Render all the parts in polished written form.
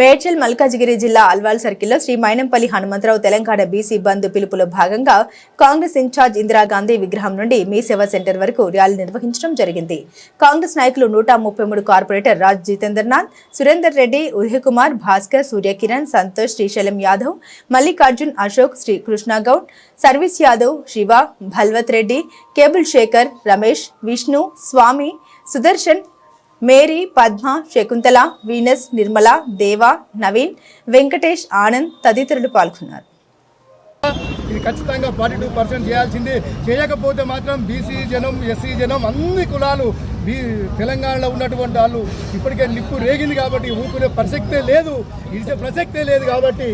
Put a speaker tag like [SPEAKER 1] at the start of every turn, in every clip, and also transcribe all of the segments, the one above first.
[SPEAKER 1] మేడ్చల్ మల్కాజిగిరి జిల్లా అల్వాల్ సర్కిల్లో శ్రీ మైనంపల్లి హనుమంతరావు తెలంగాణ బీసీ బంద్ పిలుపులో భాగంగా కాంగ్రెస్ ఇన్ఛార్జ్ ఇందిరాగాంధీ విగ్రహం నుండి మీ సేవా సెంటర్ వరకు ర్యాలీ నిర్వహించడం జరిగింది. కాంగ్రెస్ నాయకులు 133 corporator Raj Jitendranath, Surender Reddy, Uday Kumar, Bhaskar, Suryakiran, Santosh, Srisailam Yadav, Mallikarjun, Ashok, Sri Krishnagoud, service Yadav, Shiva, Bhalwat Reddy, cable Shekhar, Ramesh, Vishnu, Swamy, Sudarshan, Mary, Padma, Shakuntala, Venus, Nirmala, Deva, Naveen, Venkatesh, Anand తదితరులు పాల్గొన్నారు.
[SPEAKER 2] ఇది ఖచ్చితంగా 42% చేయాల్సిందే. చేయకపోతే మాత్రం బీసీ జనం, ఎస్సీ జనం, అన్ని కులాలు తెలంగాణలో ఉన్నటువంటి వాళ్ళు ఇప్పటికే నిప్పు రేగింది కాబట్టి ఊపుకునే ప్రసక్తే లేదు, ఇచ్చే ప్రసక్తే లేదు. కాబట్టి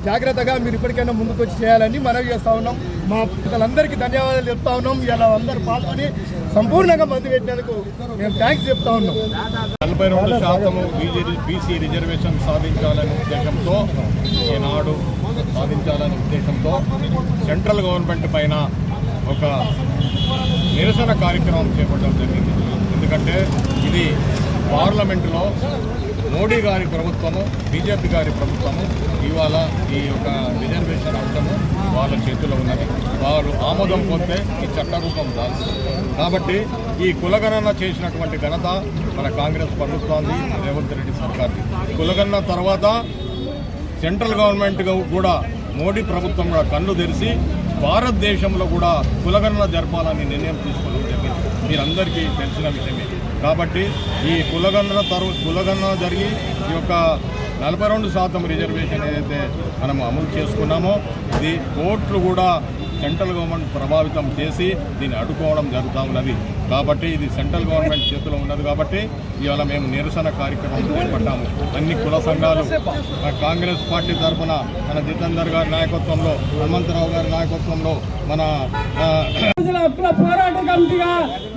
[SPEAKER 2] జాగ్రత్తగా మీరు ఇప్పటికైనా ముందుకు వచ్చి చేయాలని మనవి చేస్తూ ఉన్నాం. మా పిల్లలందరికీ ధన్యవాదాలు చెప్తా ఉన్నాం. ఇలా అందరూ పాల్గొని సంపూర్ణంగా మందు పెట్టినందుకు మేము థ్యాంక్స్ చెప్తా ఉన్నాం.
[SPEAKER 3] 42% బీసీ రిజర్వేషన్ సాధించాలనే ఉద్దేశంతో ఈనాడు సాధించాలనే ఉద్దేశంతో సెంట్రల్ గవర్నమెంట్ పైన ఒక నిరసన కార్యక్రమం చేపట్టడం జరిగింది. ఎందుకంటే ఇది పార్లమెంటులో మోడీ గారి ప్రభుత్వము, బీజేపీ గారి ప్రభుత్వము ఇవాళ ఈ యొక్క రిజర్వేషన్ అంశము వాళ్ళ చేతిలో ఉన్నది. వారు ఆమోదం పొందితే ఈ చట్టరూపం దాల్సింది. కాబట్టి ఈ కులగణన చేసినటువంటి ఘనత మన కాంగ్రెస్ ప్రభుత్వాన్ని, రేవంత్ రెడ్డి సర్కార్ది. కులగణన తర్వాత సెంట్రల్ గవర్నమెంట్ కూడా మోడీ ప్రభుత్వం కూడా కన్ను తెరిచి భారతదేశంలో కూడా కులగణన జరపాలని నిర్ణయం తీసుకోవడం జరిగింది. మీరందరికీ తెలిసిన విషయమే. కాబట్టి ఈ కులగణన జరిగి ఈ యొక్క 42% రిజర్వేషన్ ఏదైతే మనం అమలు చేసుకున్నామో ఇది కోర్టులు కూడా సెంట్రల్ గవర్నమెంట్ ప్రభావితం చేసి దీన్ని అడ్డుకోవడం జరుగుతూ ఉన్నది. కాబట్టి ఇది సెంట్రల్ గవర్నమెంట్ చేతిలో ఉన్నది. కాబట్టి ఇవాళ మేము నిరసన కార్యక్రమం చేపట్టాము. అన్ని కుల సంఘాలు కాంగ్రెస్ పార్టీ తరఫున మన జితేందర్ గారి నాయకత్వంలో, హనుమంతరావు గారి నాయకత్వంలో, మన
[SPEAKER 4] హక్కుల పోరాట కమిటీగా,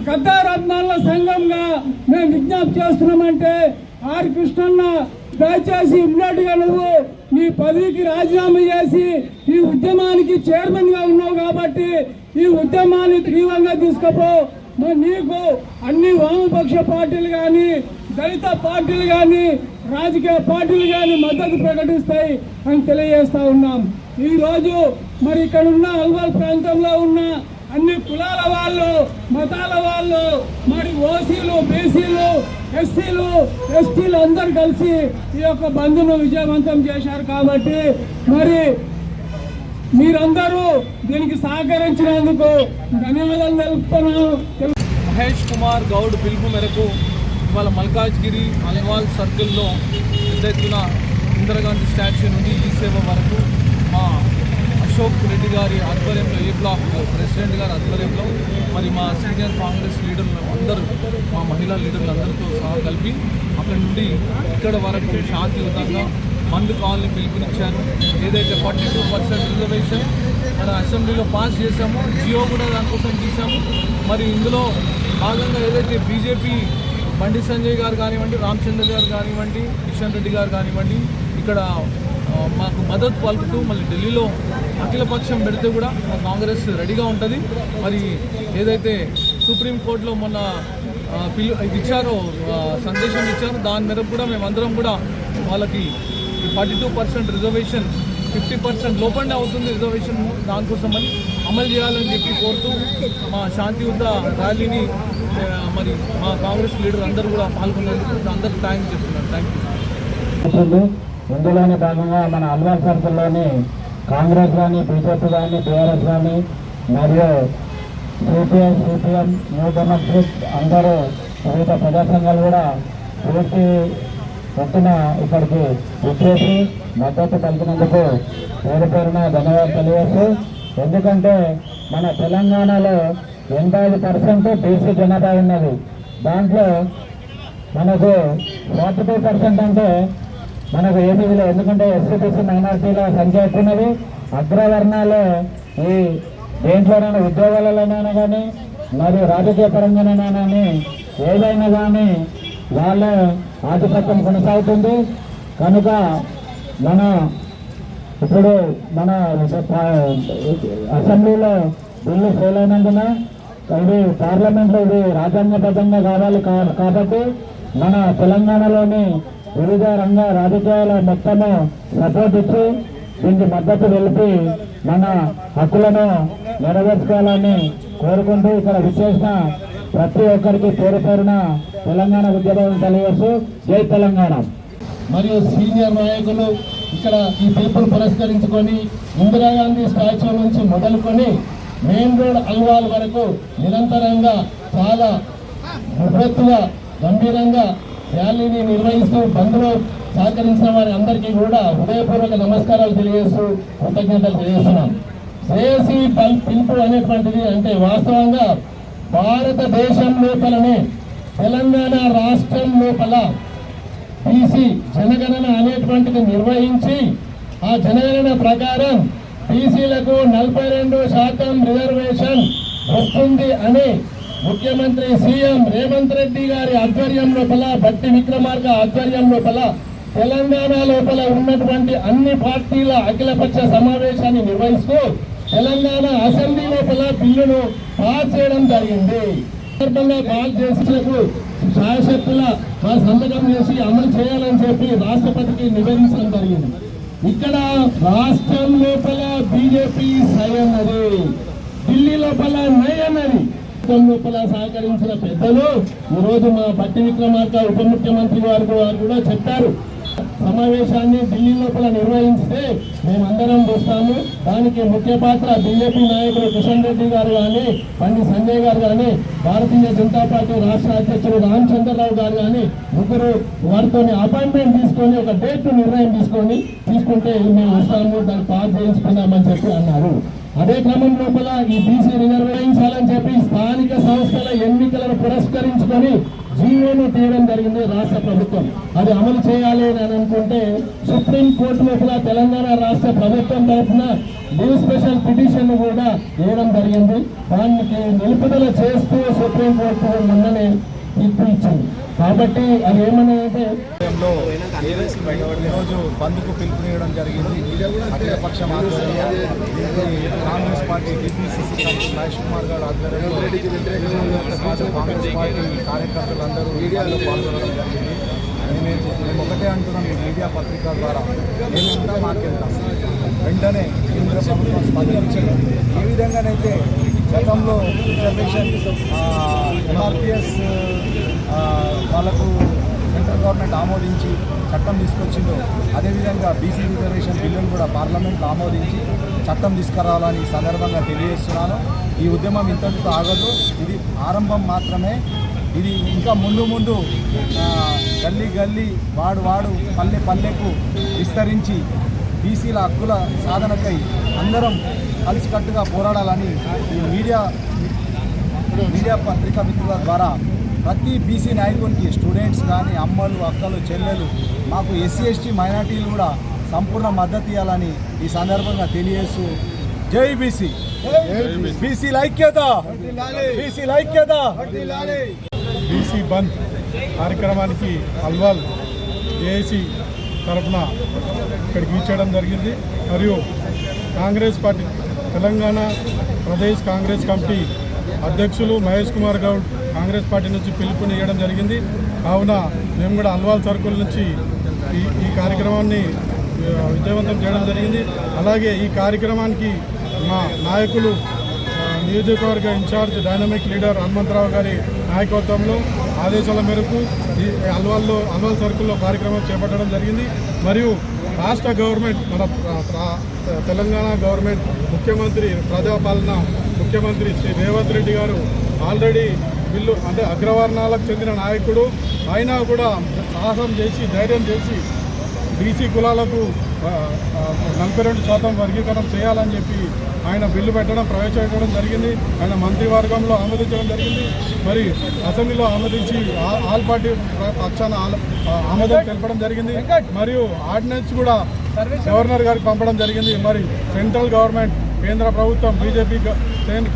[SPEAKER 4] గద్దార్ అభిమానుల సంఘంగా మేము విజ్ఞప్తి చేస్తున్నామంటే, ఆర్ కృష్ణన్న దయచేసి ఇమ్మీడియట్గా నువ్వు నీ పదవికి రాజీనామా చేసి ఈ ఉద్యమానికి చైర్మన్ గా ఉన్నావు కాబట్టి ఈ ఉద్యమాన్ని తీవ్రంగా తీసుకుపో. మరి నీకు అన్ని వామపక్ష పార్టీలు కానీ, దళిత పార్టీలు కానీ, రాజకీయ పార్టీలు కానీ మద్దతు ప్రకటిస్తాయి అని తెలియజేస్తా ఉన్నాం. ఈరోజు మరి ఇక్కడ ఉన్న అల్వాల్ ప్రాంతంలో ఉన్న అన్ని కులాల వాళ్ళు, మతాల వాళ్ళు, మరి ఓసీలు, బీసీలు, ఎస్సీలు, ఎస్టీలు అందరు కలిసి ఈ యొక్క బంద్ను విజయవంతం చేశారు. కాబట్టి మరి మీరందరూ దీనికి సహకరించినందుకు ధన్యవాదాలు తెలుపుతున్నాను.
[SPEAKER 5] మహేష్ కుమార్ గౌడ్ పిలుపు మేరకు ఇవాళ మల్కాజ్గిరి అల్వాల్ సర్కిల్లో పెద్ద ఎత్తున ఇందిరాగాంధీ స్టాచ్యూ నుండి ఈ సేవ వరకు మా అశోక్ రెడ్డి గారి ఆధ్వర్యంలో, ఏ బ్లాక్ ప్రెసిడెంట్ గారి ఆధ్వర్యంలో, మరి మా సీనియర్ కాంగ్రెస్ లీడర్లు అందరూ, మా మహిళా లీడర్లు అందరితో సహా కలిపి అక్కడి నుండి ఇక్కడ వరకు శాంతియుతంగా మందు కావాలని పిలుపునిచ్చారు. ఏదైతే 42% రిజర్వేషన్ మన అసెంబ్లీలో పాస్ చేశామో, జియో కూడా దానికోసం తీసాము. మరి ఇందులో భాగంగా ఏదైతే బీజేపీ బండి సంజయ్ గారు కానివ్వండి, రామచంద్ర గారు కానివ్వండి, కిషన్ రెడ్డి గారు కానివ్వండి ఇక్కడ మాకు మద్దతు పలుకుతూ మళ్ళీ ఢిల్లీలో అఖిలపక్షం పెడితే కూడా మా కాంగ్రెస్ రెడీగా ఉంటుంది. మరి ఏదైతే సుప్రీంకోర్టులో మొన్న ఇచ్చారో, సందేశం ఇచ్చారో, దాని మేరకు కూడా మేమందరం కూడా వాళ్ళకి 42% రిజర్వేషన్ 50% లోపలనే అవుతుంది రిజర్వేషన్, దానికోసమని అమలు చేయాలని చెప్పి కోరుతూ మా శాంతియుత ర్యాలీని మరి మా కాంగ్రెస్ లీడర్ అందరూ కూడా పాల్గొనేందుకు అందరికీ థ్యాంక్స్ చెప్తున్నారు. Thank you.
[SPEAKER 6] ఇందులోని భాగంగా మన అల్వాల్ సర్కిల్లోని కాంగ్రెస్ కానీ, బీజేపీ కానీ, టీఆర్ఎస్ కానీ, మరియు సిపిఐ, సిపిఎం, న్యూ డెమోక్రటిక్ అందరూ వివిధ ప్రజా సంఘాలు కూడా పూర్తి ఎత్తున ఇక్కడికి వచ్చేసి మద్దతు పలికినందుకు పేరు పేరున ధన్యవాదాలు తెలియజేస్తూ, ఎందుకంటే మన తెలంగాణలో 85% బీసీ జనాభా ఉన్నది. దాంట్లో మనకు 42% అంటే మనకు ఏమీ లేదు. ఎందుకంటే ఎస్సీబీసీ మైనార్టీల సంఖ్య ఎక్కున్నది. అగ్రవర్ణాలే ఈ దేంట్లోనైనా, ఉద్యోగాలలోనైనా కానీ, మరియు రాజకీయ పరంగానైనా కానీ, ఏదైనా కానీ వాళ్ళ ఆధిపత్యం కొనసాగుతుంది. కనుక మన ఇప్పుడు మన అసెంబ్లీలో బిల్లు ఫెయిల్ అయినందున ఇది పార్లమెంట్లో ఇది రాజ్యాంగబద్ధంగా కావాలి. కాబట్టి మన తెలంగాణలోని వివిధ రంగ రాజకీయాల మొత్తము సపోర్ట్ ఇచ్చి దీనికి మద్దతు తెలిపి మన హక్కులను నెరవేర్చుకోవాలని కోరుకుంటూ ఇక్కడ విచ్చేసిన ప్రతి ఒక్కరికి పేరు పేరున తెలంగాణ ఉద్యమం తెలియజేస్తూ జై తెలంగాణ. మరియు సీనియర్ నాయకులు ఇక్కడ ఈ పిలుపును పురస్కరించుకొని ఇందిరాగాంధీ స్టాచ్యూ నుంచి మొదలుకొని మెయిన్ రోడ్ అల్వాల్ వరకు నిరంతరంగా చాలా విపత్తుగా గంభీరంగా ర్యాలీని నిర్వహిస్తూ బంద్లో సహకరించిన వారి అందరికీ కూడా హృదయపూర్వక నమస్కారాలు తెలియజేస్తూ కృతజ్ఞతలు తెలియజేస్తున్నాం. జేఏసీ పిలుపు అనేటువంటిది అంటే వాస్తవంగా భారతదేశం లోపలనే తెలంగాణ రాష్ట్రం లోపల బీసీ జనగణన అనేటువంటిది నిర్వహించి ఆ జనగణన ప్రకారం బీసీలకు 42% రిజర్వేషన్ వస్తుంది అని ముఖ్యమంత్రి సీఎం రేవంత్ రెడ్డి గారి ఆధ్వర్యం లోపల బట్టి విక్రమార్క ఆధ్వర్యం లోపల తెలంగాణ లోపల ఉన్నటువంటి అన్ని పార్టీల అఖిలపక్ష సమావేశాన్ని నిర్వహిస్తూ తెలంగాణ అసెంబ్లీ లోపల బిల్లును పాస్ చేయడం జరిగింది. పాస్ చేసినకు శాయశక్తుల సంతకం చేసి అమలు చేయాలని చెప్పి రాష్ట్రపతికి నివేదించడం జరిగింది. ఇక్కడ రాష్ట్రం లోపల బీజేపీ సై అన్నది, ఢిల్లీ లోపల నై అన్నది. లోపల సహకరించిన పెద్దలు ఈరోజు మా బట్టి విక్రమార్క ఉప ముఖ్యమంత్రి వారు కూడా చెప్పారు, సమావేశాన్ని ఢిల్లీ లోపల నిర్వహిస్తే మేమందరం వస్తాము. దానికి ముఖ్య పాత్ర బీజేపీ నాయకులు కిషన్ రెడ్డి గారు కానీ, బండి సంజయ్ గారు కానీ, భారతీయ జనతా పార్టీ రాష్ట్ర అధ్యక్షుడు రామచంద్రరావు గారు కానీ ముగ్గురు వారితో అపాయింట్మెంట్ తీసుకొని ఒక డేట్ నిర్ణయం తీసుకుంటే మేము వస్తాము, దాన్ని పాస్ చేయించుకుందామని చెప్పి అన్నారు. అదే క్రమం లోపల ఈ బీసీ రిజర్వేషాలని చెప్పి స్థానిక సంస్థల ఎన్నికలను పురస్కరించుకొని జీవోను తీయడం జరిగింది రాష్ట్ర ప్రభుత్వం. అది అమలు చేయాలి అని అనుకుంటే సుప్రీంకోర్టు లోపల తెలంగాణ రాష్ట్ర ప్రభుత్వం తరఫున లీవ్ స్పెషల్ పిటిషన్ కూడా వేయడం జరిగింది. దానికి నిలుపుదల చేస్తూ సుప్రీంకోర్టు మొన్ననే తీర్పు ఇచ్చింది. కాబట్టి అది ఏమన్నాయంటే
[SPEAKER 2] ఈరోజు బంద్కు పిలుపునివ్వడం జరిగింది. అఖిలపక్ష కాంగ్రెస్ పార్టీ టీపీసీసీ మహేష్ కుమార్ గారు ఆధ్వర్యంలో కాంగ్రెస్ పార్టీ కార్యకర్తలందరూ మీడియాలో పాల్గొనడం జరిగింది. మేము ఒకటే అంటున్నాం, ఈ మీడియా పత్రిక ద్వారా ఏమంతా మాకెళ్తాం వెంటనే కేంద్ర ప్రభుత్వం స్పందించడం. ఏ విధంగానైతే గతంలో రిజర్వేషన్ ఎంఆర్పిఎస్ వాళ్ళకు సెంట్రల్ గవర్నమెంట్ ఆమోదించి చట్టం తీసుకొచ్చిందో అదేవిధంగా బీసీ రిజర్వేషన్ బిల్లును కూడా పార్లమెంట్లో ఆమోదించి చట్టం తీసుకురావాలని ఈ సందర్భంగా తెలియజేస్తున్నాను. ఈ ఉద్యమం ఇంతటితో ఆగదు, ఇది ఆరంభం మాత్రమే. ఇది ఇంకా ముందు గల్లీ గల్లీ వాడు పల్లె పల్లెకు విస్తరించి బీసీల హక్కుల సాధనకై అందరం కలిసికట్టుగా పోరాడాలని ఈ మీడియా పత్రికా మిత్రుల ద్వారా ప్రతి బీసీ నాయకునికి స్టూడెంట్స్ కానీ అమ్మలు అక్కలు చెల్లెలు మాకు ఎస్సీ ఎస్టీ మైనార్టీలు కూడా సంపూర్ణ మద్దతు ఇవ్వాలని ఈ సందర్భంగా తెలియజేస్తూ జై బీసీ, బీసీ ఐక్యత, బీసీ ఐక్యత.
[SPEAKER 7] బీసీ బంద్ కార్యక్రమానికి అల్వాల్ జేఏసీ తరఫున ఇక్కడికి ఇచ్చేయడం జరిగింది. మరియు కాంగ్రెస్ పార్టీ తెలంగాణ ప్రదేశ్ కాంగ్రెస్ కమిటీ అధ్యక్షులు మహేష్ కుమార్ గౌడ్ కాంగ్రెస్ పార్టీ నుంచి పిలుపునివ్వడం జరిగింది. కావున మేము కూడా అల్వాల్ సర్కిల్ నుంచి ఈ కార్యక్రమాన్ని విజయవంతం చేయడం జరిగింది. అలాగే ఈ కార్యక్రమానికి మా నాయకులు నియోజకవర్గ ఇన్ఛార్జ్ డైనమిక్ లీడర్ హనుమంతరావు గారి నాయకత్వంలో ఆదేశాల మేరకు ఈ అల్వాల్ సర్కిల్లో కార్యక్రమం చేపట్టడం జరిగింది. మరియు రాష్ట్ర గవర్నమెంట్ మన తెలంగాణ గవర్నమెంట్ ముఖ్యమంత్రి ప్రజాపాలన ముఖ్యమంత్రి శ్రీ రేవంత్ రెడ్డి గారు ఆల్రెడీ వీళ్ళు అంటే అగ్రవర్ణాలకు చెందిన నాయకుడు అయినా కూడా సాహసం చేసి ధైర్యం చేసి బీసీ కులాలకు 42% వర్గీకరణ చేయాలని చెప్పి ఆయన బిల్లు ప్రవేశపెట్టడం జరిగింది. ఆయన మంత్రివర్గంలో ఆమోదించడం జరిగింది. మరి అసెంబ్లీలో ఆమోదించి ఆల్ పార్టీ పక్షాన ఆమోదం తెలపడం జరిగింది. మరియు ఆర్డినెన్స్ కూడా గవర్నర్ గారికి పంపడం జరిగింది. మరి సెంట్రల్ గవర్నమెంట్ కేంద్ర ప్రభుత్వం బీజేపీ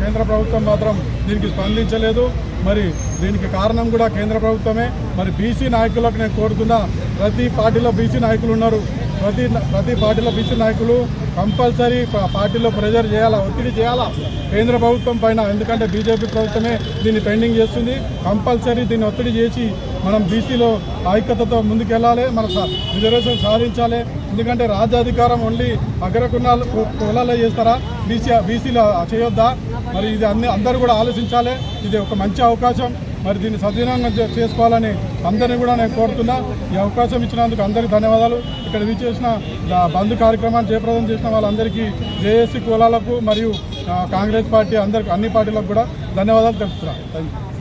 [SPEAKER 7] కేంద్ర ప్రభుత్వం మాత్రం దీనికి స్పందించలేదు. మరి దీనికి కారణం కూడా కేంద్ర ప్రభుత్వమే. మరి బీసీ నాయకులకు నేను కోరుతున్నా, ప్రతి పార్టీలో బీసీ నాయకులు ఉన్నారు. ప్రతి పార్టీల బీసీ నాయకులు కంపల్సరీ పార్టీలో ప్రెజర్ చేయాలా, ఒత్తిడి చేయాలా కేంద్ర ప్రభుత్వం పైన. ఎందుకంటే బీజేపీ ప్రభుత్వమే దీన్ని పెండింగ్ చేస్తుంది. కంపల్సరీ దీన్ని ఒత్తిడి చేసి మనం బీసీలో ఐక్యతతో ముందుకెళ్ళాలి, మన రిజర్వేషన్ సాధించాలి. ఎందుకంటే రాజ్యాధికారం ఓన్లీ కులాల్లో చేస్తారా, బీసీలో చేయొద్దా? మరి ఇది అందరూ కూడా ఆలోచించాలి. ఇది ఒక మంచి అవకాశం, మరి దీన్ని సద్వినియోగం చేసుకోవాలని అందరినీ కూడా నేను కోరుతున్నా. ఈ అవకాశం ఇచ్చినందుకు అందరికీ ధన్యవాదాలు. ఇక్కడ విచ్చేసిన బంద్ కార్యక్రమాన్ని జయప్రదం చేసిన వాళ్ళందరికీ, జేఏసీ కులాలకు మరియు కాంగ్రెస్ పార్టీ అన్ని పార్టీలకు కూడా ధన్యవాదాలు తెలుపుతున్నాను. Thank you.